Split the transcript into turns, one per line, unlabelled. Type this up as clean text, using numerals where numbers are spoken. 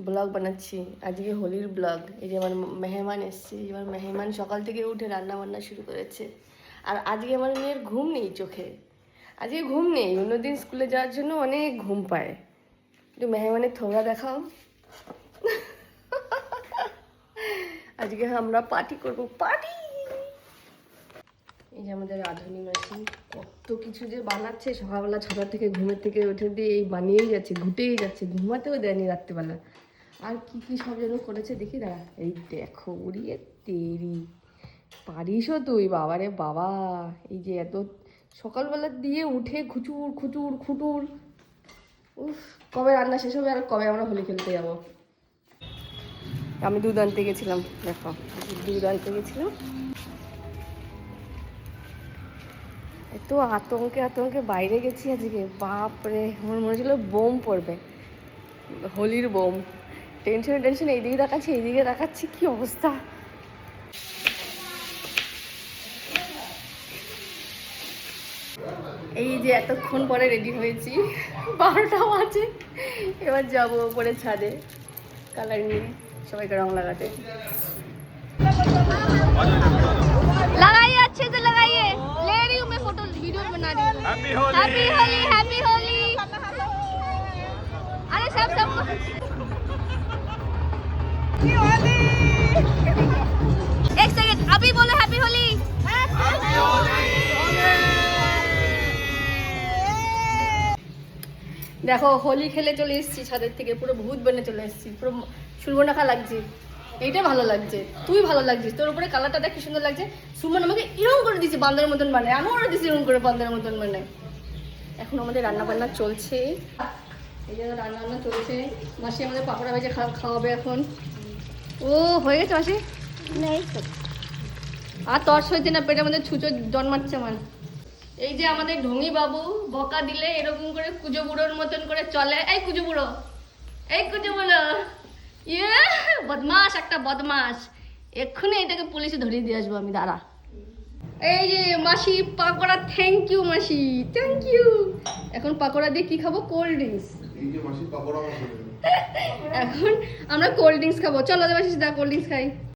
Blog বানাচ্ছি আজকে হোলির ব্লগ। এই যে আমার মেহমান এসছে, এবার মেহমান সকাল থেকে উঠে রান্না বান্না শুরু করেছে। আর আজকে আমার মেয়ের ঘুম নেই চোখে, আজকে ঘুম নেই। অন্যদিন স্কুলে যাওয়ার জন্য অনেক ঘুম পায়। একটু মেহমানের থোবড়া দেখাও। আজকে আমরা পার্টি করবো, পার্টি। এই যে আমাদের রাঁধুনি মাসি কত কিছু যে বানাচ্ছে, সকালবেলা 6টা থেকে ঘুমের থেকে উঠে দিয়ে এই বানিয়েই যাচ্ছে, ঘুটেই যাচ্ছে, ঘুমাতেও দেয়নি রাত্রিবেলা। আর কি কি সব যেন করেছে দেখি দাঁড়া। এই দেখো উড়িয়ে তেরি, পারিসও তুই বাবারে বাবা। এই যে এত সকালবেলা দিয়ে উঠে খুচুর খুচুর খুটুর। উফ, কবে রান্না শেষ হবে আর কবে আমরা হোলি খেলতে যাবো। আমি দুধ আনতে গেছিলাম, দেখো দুধ আনতে গেছিলাম। এত আতঙ্কে বাইরে গেছি আজকে, বাপরে আমার মনে হচ্ছিল বোম পড়বে, হোলির বোম। টেনশনে এইদিকে তাকাচ্ছি এইদিকে তাকাচ্ছি, কি অবস্থা। এই যে এতক্ষণ পরে রেডি হয়েছি, 12টা বাজে। এবার যাবো উপরে ছাদে কালার নিয়ে সবাইকে রং লাগাতে। लगाइए अच्छे से लगाइए, ले रही हूँ मैं फोटो, वीडियो बना रही हूँ। Happy Holi, happy Holi. अरे सब एक सेकंड, अभी बोलो हैप्पी होली। দেখো হোলি খেলে চলে এসেছি ছাদের থেকে, পুরো ভূত বনে চলে এসেছি, পুরো সুর্বনাখা লাগছে। এইটা ভালো লাগছে, তুই ভালো লাগছিস, তোর উপরে কালারটা দেখ কি সুন্দর লাগছে। সুমন আমাকে এরকম করে দিচ্ছে বান্দার মতন বানায়, আমারও দিচ্ছে এরকম করে বান্দার মতন বানায়। এখন আমাদের রান্না বান্না চলছে, এই জন্য রান্না বান্না চলছে। মাসি আমাদের পাকোড়া ভেজে খাওয়াবে এখন। ও হয়ে গেছে মাসি, আর তর্স হয়েছে না, পেটের মধ্যে ছুঁচো জন্মাচ্ছে আমার। এই যে আমাদের ঢঙ্গি বাবু বকা দিলে এরকম করে কুজো বুড়োর মতন করে চলে। এই কুজো বুড়ো, এই কুজো বুড়ো, ইয়ে বদমাস একটা বদমাস। এক্ষুনি এটাকে পুলিশে ধরিয়ে দিয়ে আসবো আমি, দাঁড়া। এই যে মাসি পাকোড়া, থ্যাংক ইউ মাসি, থ্যাংক ইউ। এখন পাকোড়া দিয়ে কি খাবো? Cold drinks. এখন আমরা কোল্ড ড্রিঙ্কস খাবো, চলো মাসি দা কোল্ড ড্রিঙ্কস খাই।